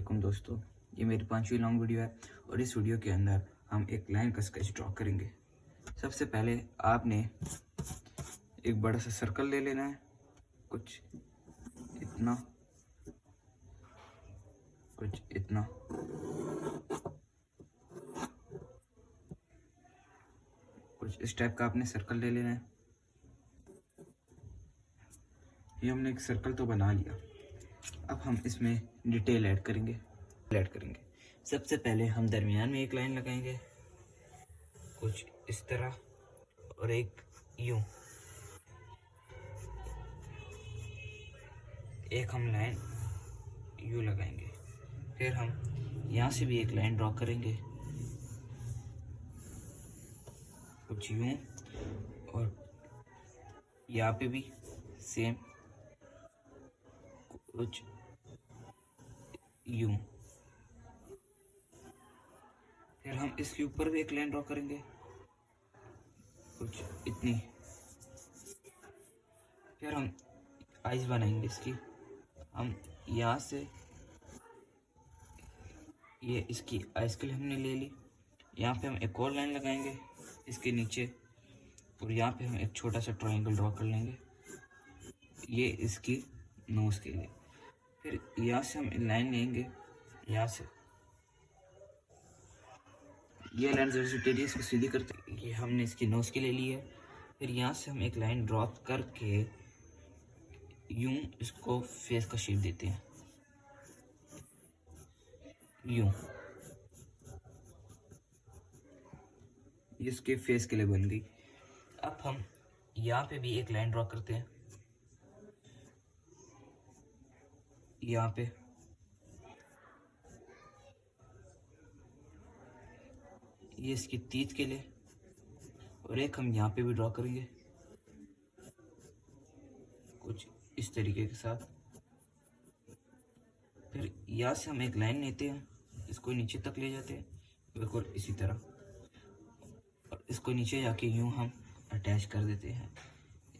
वालेकुम दोस्तों, ये मेरी 5वीं लॉन्ग वीडियो है और इस वीडियो के अंदर हम एक लाइन का स्केच ड्रॉ करेंगे। सबसे पहले आपने एक बड़ा सा सर्कल ले लेना है, कुछ इतना, कुछ इतना। कुछ इस टाइप का आपने सर्कल ले लेना है। ये हमने एक सर्कल तो बना लिया। अब हम इसमें डिटेल ऐड करेंगे। सबसे पहले हम दरमियान में एक लाइन लगाएंगे, कुछ इस तरह, और एक यूं। एक हम लाइन यूं लगाएंगे। फिर हम यहाँ से भी एक लाइन ड्रॉ करेंगे, कुछ यूं, और यहाँ पे भी सेम कुछ यूं। फिर हम इसके ऊपर भी एक लाइन ड्रॉ करेंगे, कुछ इतनी। फिर हम आइज बनाएंगे इसकी। हम यहाँ से ये इसकी आइज के लिए हमने ले ली। यहाँ पे हम एक और लाइन लगाएंगे इसके नीचे, और यहाँ पे हम एक छोटा सा ट्रायंगल ड्रॉ कर लेंगे, ये इसकी नोज के लिए। फिर यहाँ से हम लाइन लेंगे, यहाँ से ये लाइन जैसे टेढ़ी इसको सीधी करते, ये हमने इसकी नोज के लिए ली है। फिर यहाँ से हम एक लाइन ड्रॉ करके यूं इसको फेस का शेप देते हैं, यूं। इसके फेस के लिए बन गई। अब हम यहाँ पे भी एक लाइन ड्रॉ करते हैं, यहाँ पे ये इसकी तीत के लिए, और एक हम यहाँ पे भी ड्रॉ करेंगे कुछ इस तरीके के साथ। फिर यहाँ से हम एक लाइन लेते हैं, इसको नीचे तक ले जाते हैं बिल्कुल इसी तरह, और इसको नीचे जाके यूं हम अटैच कर देते हैं।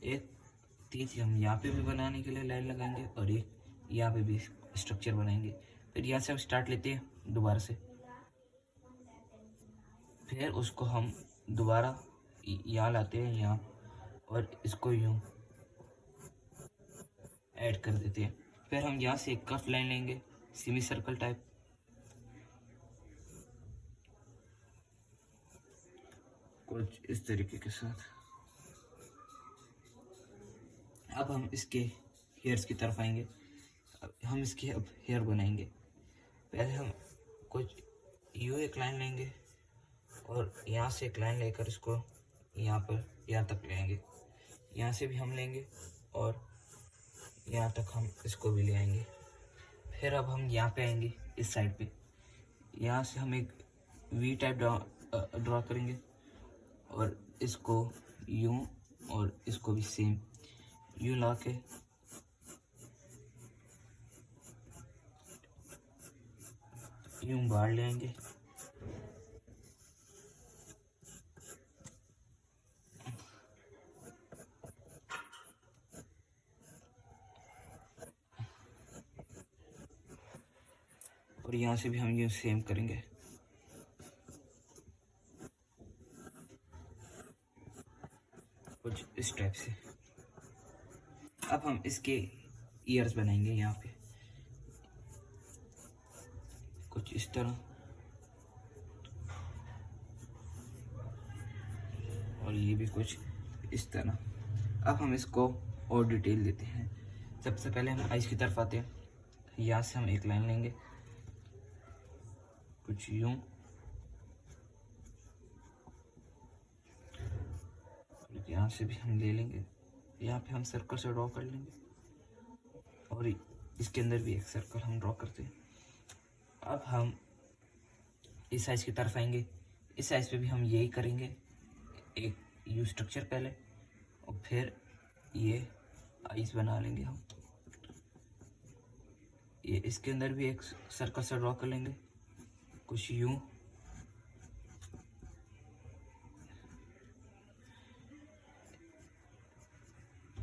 एक तीत हम यहाँ पे भी बनाने के लिए लाइन लगाएंगे, और एक यहाँ पे भी स्ट्रक्चर बनाएंगे। फिर यहाँ से हम स्टार्ट लेते हैं दोबारा से, फिर उसको हम दोबारा यहाँ लाते हैं यहाँ, और इसको यूं ऐड कर देते हैं। फिर हम यहाँ से एक कर्व लाइन लेंगे, सेमी सर्कल टाइप, कुछ इस तरीके के साथ। अब हम इसके हेयर्स की तरफ आएंगे। अब हम इसके अब हेयर बनाएंगे। पहले हम कुछ यूं एक लाइन लेंगे, और यहाँ से एक लाइन लेकर इसको यहाँ पर यहाँ तक ले आएंगे। यहाँ से भी हम लेंगे, और यहाँ तक हम इसको भी ले आएंगे। फिर अब हम यहाँ पे आएंगे इस साइड पे। यहाँ से हम एक वी टाइप ड्रॉ करेंगे, और इसको यूं, और इसको भी सेम यूं ला के यूं बाहर ले आएंगे। और यहाँ से भी हम ये सेम करेंगे। कुछ इस टाइप से। अब हम इसके ईयर्स बनाएंगे यहाँ पे, कुछ इस तरह, और ये भी कुछ इस तरह। अब हम इसको और डिटेल देते हैं। सबसे पहले हम आइज की तरफ आते हैं। यहाँ से हम एक लाइन लेंगे, कुछ यूं, यहाँ से भी हम ले लेंगे। यहाँ पे हम सर्कल से ड्रॉ कर लेंगे, और इसके अंदर भी एक सर्कल हम ड्रॉ करते हैं। अब हम इस साइज की तरफ आएंगे। इस साइज पे भी हम यही करेंगे, एक यू स्ट्रक्चर पहले, और फिर ये आइज बना लेंगे हम। ये इसके अंदर भी एक सर्कल से ड्रॉ कर लेंगे, कुछ यूं।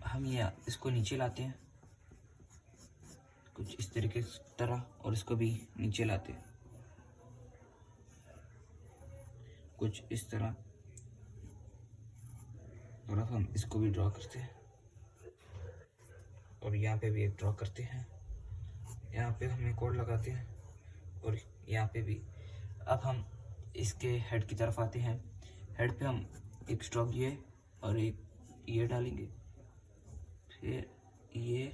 हम ये इसको नीचे लाते हैं, कुछ इस तरीके की तरह, और इसको भी नीचे लाते हैं कुछ इस तरह, और अब हम इसको भी ड्रॉ करते हैं और यहाँ पे भी एक ड्रॉ करते हैं। यहाँ पे हम एक और लगाते हैं और यहाँ पे भी। अब हम इसके हेड की तरफ आते हैं। हेड पे हम एक स्ट्रोक ये और एक ये डालेंगे, फिर ये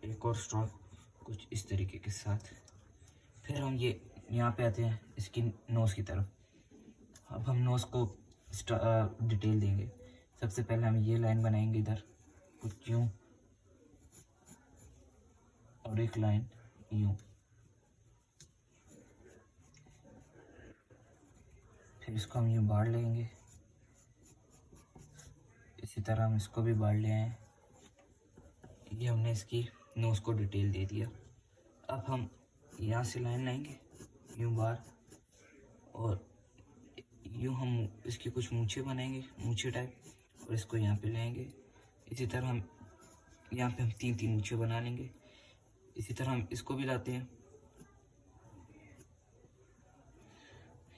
एक और स्ट्रोक कुछ इस तरीके के साथ। फिर हम ये यहाँ पे आते हैं इसकी नोज़ की तरफ। अब हम नोज़ को डिटेल देंगे। सबसे पहले हम ये लाइन बनाएंगे इधर कुछ यूँ, और एक लाइन यूँ, फिर इसको हम यूँ बाढ़ लेंगे। इसी तरह हम इसको भी बाढ़ ले आए। ये हमने इसकी नोज़ को डिटेल दे दिया। अब हम यहाँ से लाइन लाएंगे यूँ बाहर, और यूँ हम इसकी कुछ मूछें बनाएंगे, मूछें टाइप, और इसको यहाँ पे लाएंगे। इसी तरह हम यहाँ पे हम 3-3 मूछें बना लेंगे। इसी तरह हम इसको भी लाते हैं,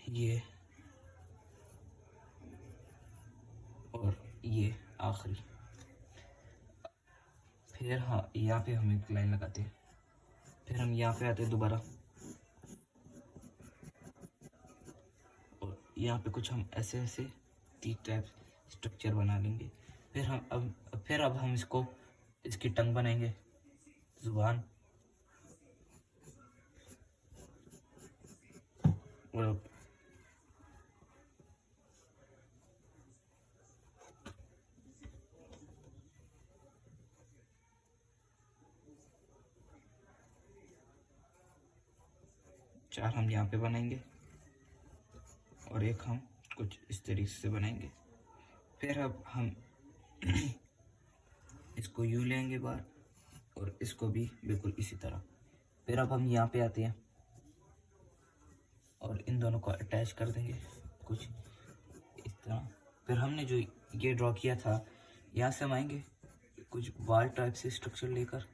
ये और ये आखिरी। फिर हाँ, यहाँ पे हम एक लाइन लगाते हैं। फिर हम यहाँ पे आते हैं दोबारा, और यहाँ पे कुछ हम ऐसे ऐसे 3 टाइप स्ट्रक्चर बना लेंगे। फिर अब हम इसको इसकी टंग बनाएंगे, जुबान, और चार हम यहाँ पे बनाएंगे और एक हम कुछ इस तरीके से बनाएंगे। फिर अब हम इसको यूँ लेंगे बाहर, और इसको भी बिल्कुल इसी तरह। फिर अब हम यहाँ पे आते हैं और इन दोनों को अटैच कर देंगे कुछ इस तरह। फिर हमने जो ये ड्रॉ किया था, यहाँ से हम आएंगे कुछ बाल टाइप से स्ट्रक्चर लेकर,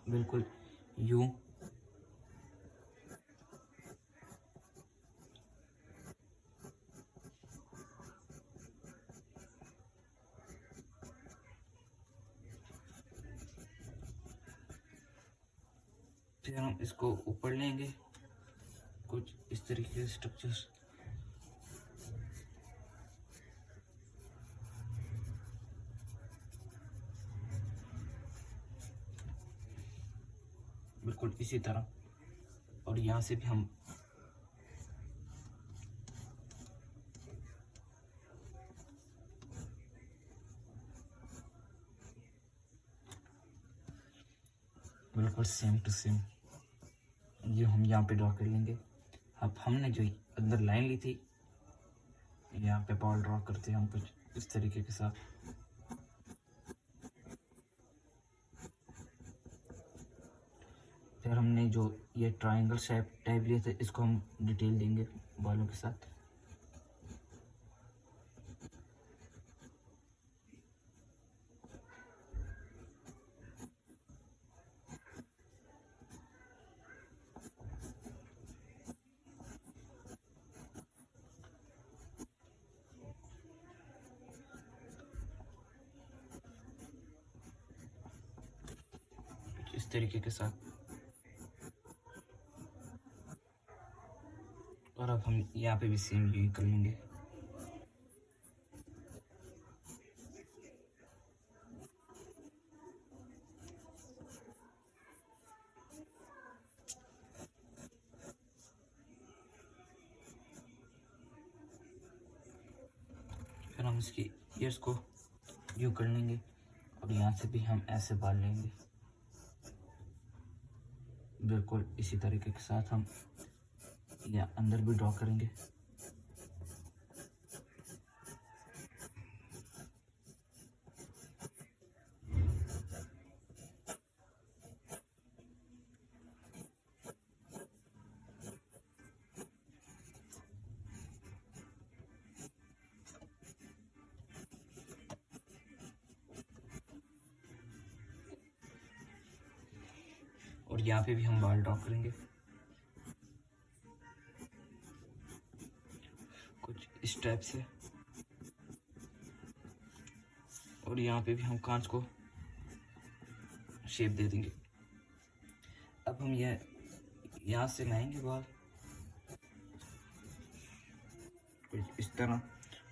बिल्कुल यूँ। फिर हम इसको ऊपर लेंगे कुछ इस तरीके के स्ट्रक्चर्स, बिल्कुल इसी तरह। और यहाँ से भी हम बिल्कुल सेम टू सेम ये हम यहाँ पे ड्रॉ कर लेंगे। अब हमने जो अंदर लाइन ली थी, यहाँ पे बॉल ड्रॉ करते हैं हम कुछ इस तरीके के साथ। फिर हमने जो ये ट्रायंगल शेप टाइप लिए थे, इसको हम डिटेल देंगे बालों के साथ। इस तरीके के साथ। और अब हम यहाँ पे भी सेम यही कर लेंगे। फिर हम इसकी ईयर्स को यूँ कर लेंगे, और यहाँ से भी हम ऐसे बाल लेंगे बिल्कुल इसी तरीके के साथ। हम या अंदर भी ड्रॉ करेंगे। और यहाँ पे भी हम बाल ड्रॉ करेंगे कुछ इस टाइप से। और यहाँ पे भी हम कांच को शेप दे देंगे। अब हम यह यहाँ से लाएंगे बाल कुछ इस तरह,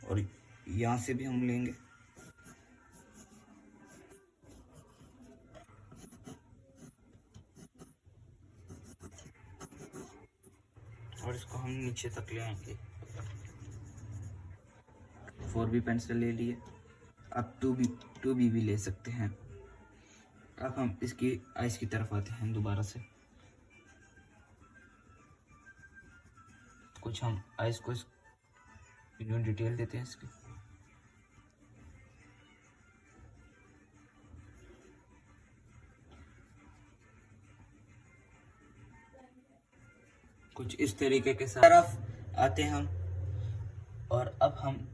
और यहाँ से भी हम लेंगे और इसको हम नीचे तक ले आएंगे। 4B पेंसिल ले लिए, अब 2B भी ले सकते हैं। अब हम इसकी आइज की तरफ आते हैं दोबारा से। कुछ हम आइज को यूं डिटेल देते हैं इसकी। कुछ इस तरीके के साथ तरफ आते हैं हम, और अब हम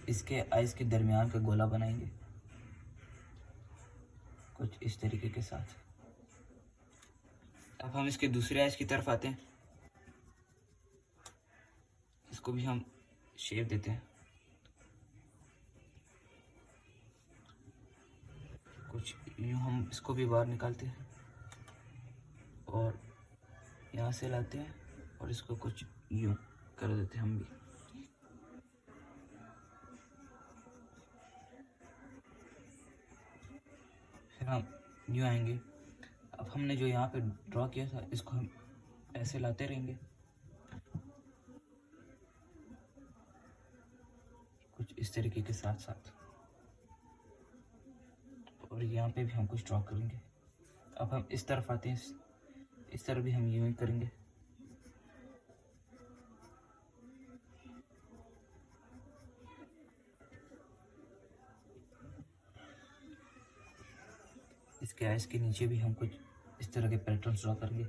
इसके आइज के दरमियान का गोला बनाएंगे कुछ इस तरीके के साथ। अब हम इसके दूसरे आइज की तरफ आते हैं, इसको भी हम शेप देते हैं कुछ यूं। हम इसको भी बाहर निकालते हैं और यहाँ से लाते हैं और इसको कुछ यूं कर देते हैं हम भी। फिर हम यूं आएंगे। अब हमने जो यहाँ पे ड्रॉ किया था इसको हम ऐसे लाते रहेंगे कुछ इस तरीके के साथ साथ, और यहाँ पे भी हम कुछ ड्रॉ करेंगे। अब हम इस तरफ आते हैं, इस तरफ भी हम यूं ही करेंगे। इसके आइज के नीचे भी हम कुछ इस तरह के पैटर्न्स ड्रॉ करेंगे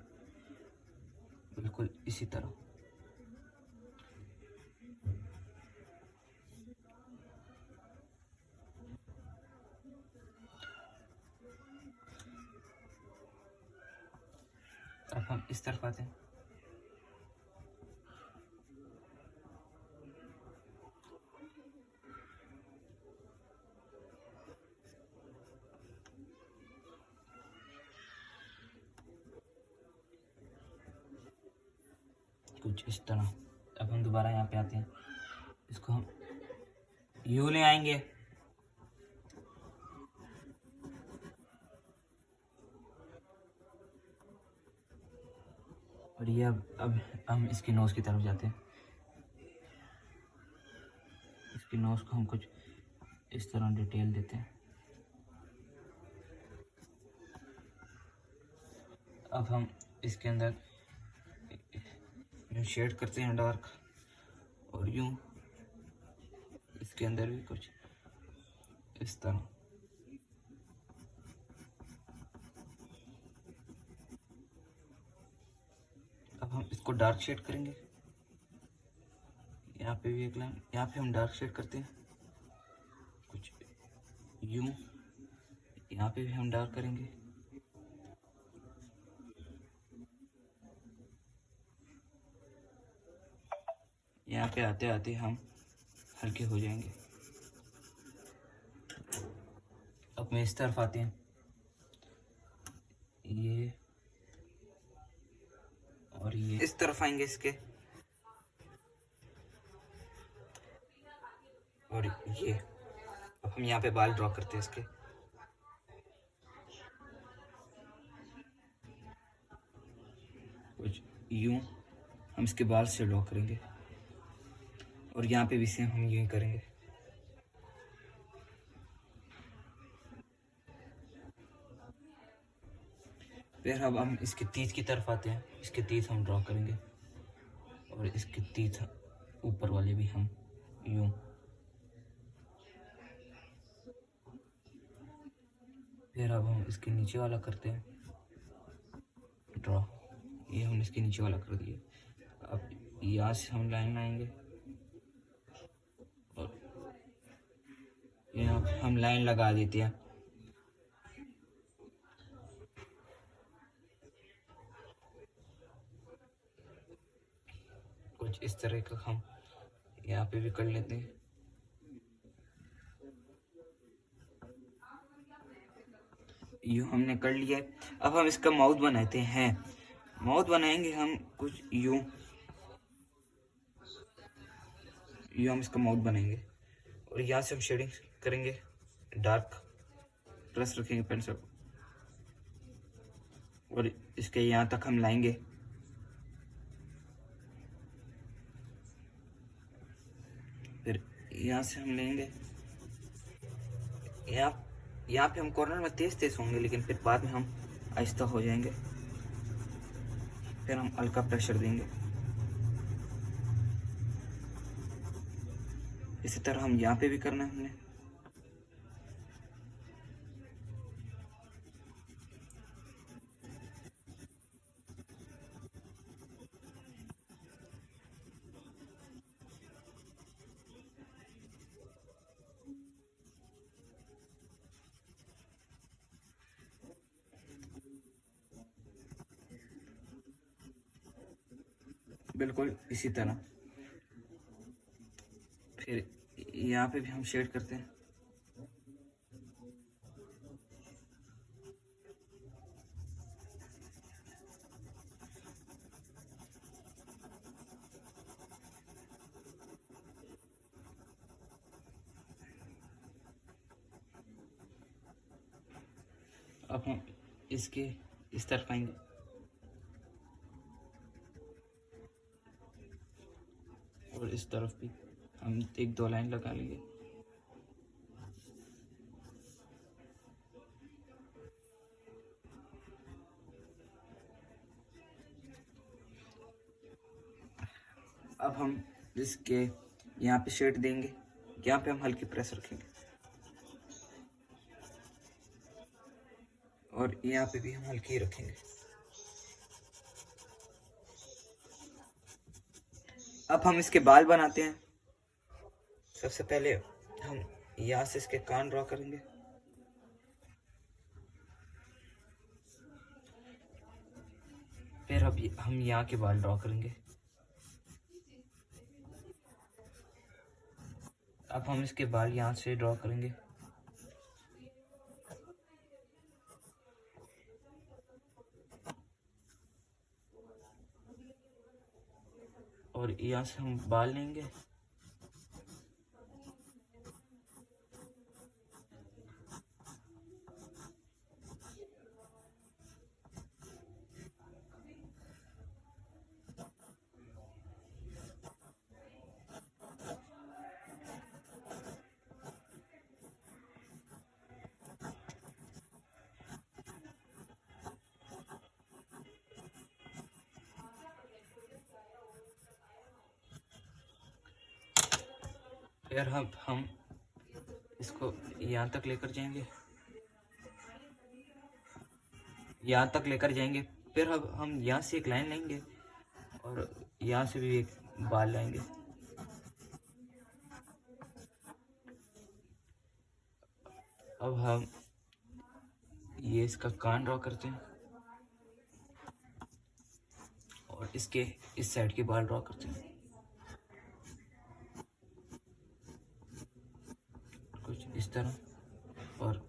बिल्कुल इसी तरह। अब हम इस तरफ आते हैं, कुछ इस तरह। अब हम दोबारा यहाँ पे आते हैं, इसको हम यूं ले आएंगे और ये अब हम इसकी नोज की तरफ जाते हैं। इसकी नोज को हम कुछ इस तरह डिटेल देते हैं। अब हम इसके अंदर यूं शेड करते हैं डार्क, और यूं इसके अंदर भी कुछ इस तरह। अब हम इसको डार्क शेड करेंगे। यहाँ पे भी एक लाइन, यहाँ पे हम डार्क शेड करते हैं कुछ यूं, यहाँ पे भी हम डार्क करेंगे। यहाँ पे आते आते हम हल्के हो जाएंगे। अब मैं इस तरफ आते हैं, ये और ये इस तरफ आएंगे इसके, और ये। अब हम यहाँ पे बाल ड्रॉ करते हैं इसके। कुछ यूं हम इसके बाल से ड्रॉ करेंगे, और यहाँ पे भी सेम हम यूं ही करेंगे। फिर अब हम इसके तीत की तरफ आते हैं, इसके तीत हम ड्रॉ करेंगे, और इसके तीत ऊपर वाले भी हम यूं। फिर अब हम इसके नीचे वाला करते हैं ड्रॉ, ये हम इसके नीचे वाला कर दिए। अब यहाँ से हम लाइन लाएंगे और यहाँ हम लाइन लगा देते हैं। कुछ इस तरह का हम यहाँ पे भी कर लेते हैं। यूँ हमने कर लिया है। अब हम इसका माउथ बनाते हैं। माउथ बनाएंगे हम कुछ यूँ हम इसका माउथ बनाएंगे और यहाँ से हम शेडिंग करेंगे, डार्क प्लस रखेंगे पेंसिल और इसके यहाँ तक हम लाएंगे। फिर यहाँ से हम लेंगे, यहाँ पे हम कॉर्नर में तेज होंगे, लेकिन फिर बाद में हम आहिस्ता हो जाएंगे। फिर हम हल्का प्रेशर देंगे। इसी तरह हम यहाँ पे भी करना है हमने। बिल्कुल इसी तरह फिर यहाँ पे भी हम शेड करते हैं। अब हम इसके इस तरफ आएंगे और इस तरफ भी हम एक दो लाइन लगा लेंगे। अब हम इसके यहाँ पे शेड देंगे, यहाँ पे हम हल्की प्रेस रखेंगे और यहाँ पे भी हम हल्की रखेंगे। अब हम इसके बाल बनाते हैं। सबसे पहले हम यहाँ से इसके कान ड्रॉ करेंगे, फिर अब हम यहाँ के बाल ड्रॉ करेंगे। अब हम इसके बाल यहाँ से ड्रॉ करेंगे और यहाँ से हम बाल लेंगे फिर हम इसको यहाँ तक लेकर जाएंगे, यहाँ तक लेकर जाएंगे। फिर अब हम यहाँ से एक लाइन लेंगे और यहाँ से भी एक बाल लाएंगे। अब हम ये इसका कान ड्रॉ करते हैं और इसके इस साइड के बाल ड्रॉ करते हैं कुछ इस तरह। और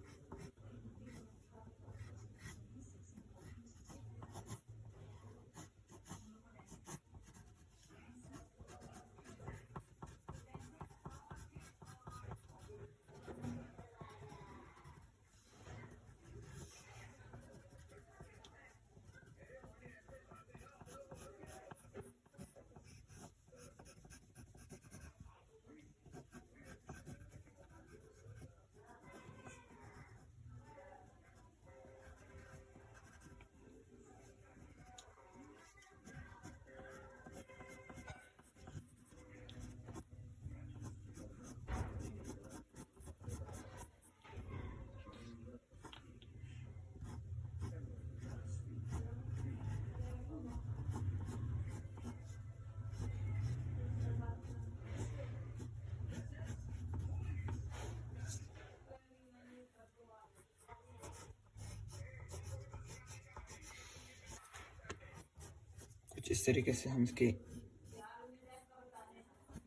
कुछ इस तरीके से हम इसके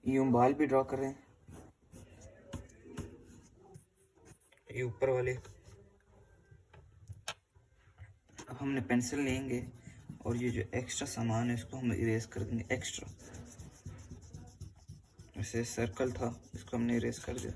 यूं बाल भी ड्रॉ कर रहे हैं, ये ऊपर वाले। अब हमने पेंसिल लेंगे और ये जो एक्स्ट्रा सामान है इसको हम इरेज कर देंगे। एक्स्ट्रा जैसे सर्कल था इसको हमने इरेज कर दिया।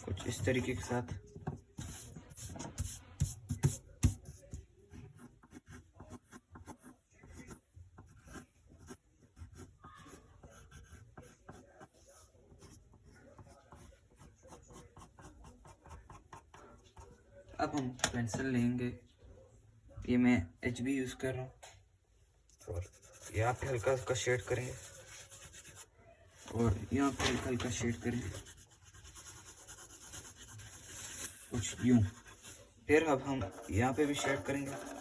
कुछ इस तरीके के साथ अब हम पेंसिल लेंगे, ये मैं HB यूज़ कर रहा हूँ और यहाँ पे हल्का हल्का शेड करेंगे और यहाँ पे हल्का हल्का शेड करेंगे कुछ यूं। फिर अब हम यहाँ पे भी शेड करेंगे।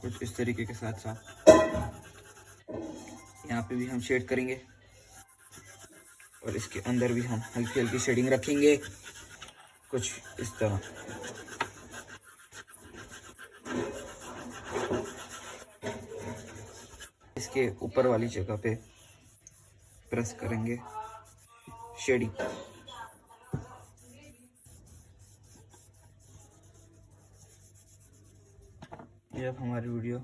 कुछ इस तरीके के साथ साथ यहाँ पे भी हम शेड करेंगे और इसके अंदर भी हम हल्की हल्की शेडिंग रखेंगे कुछ इस तरह। इसके ऊपर वाली जगह पे प्रेस करेंगे शेडिंग। ये अब हमारी वीडियो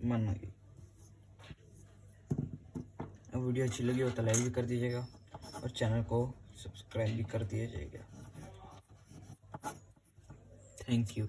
बन गई। अब वीडियो अच्छी लगी हो तो लाइक भी कर दीजिएगा और चैनल को सब्सक्राइब भी कर दीजिएगा। Thank you.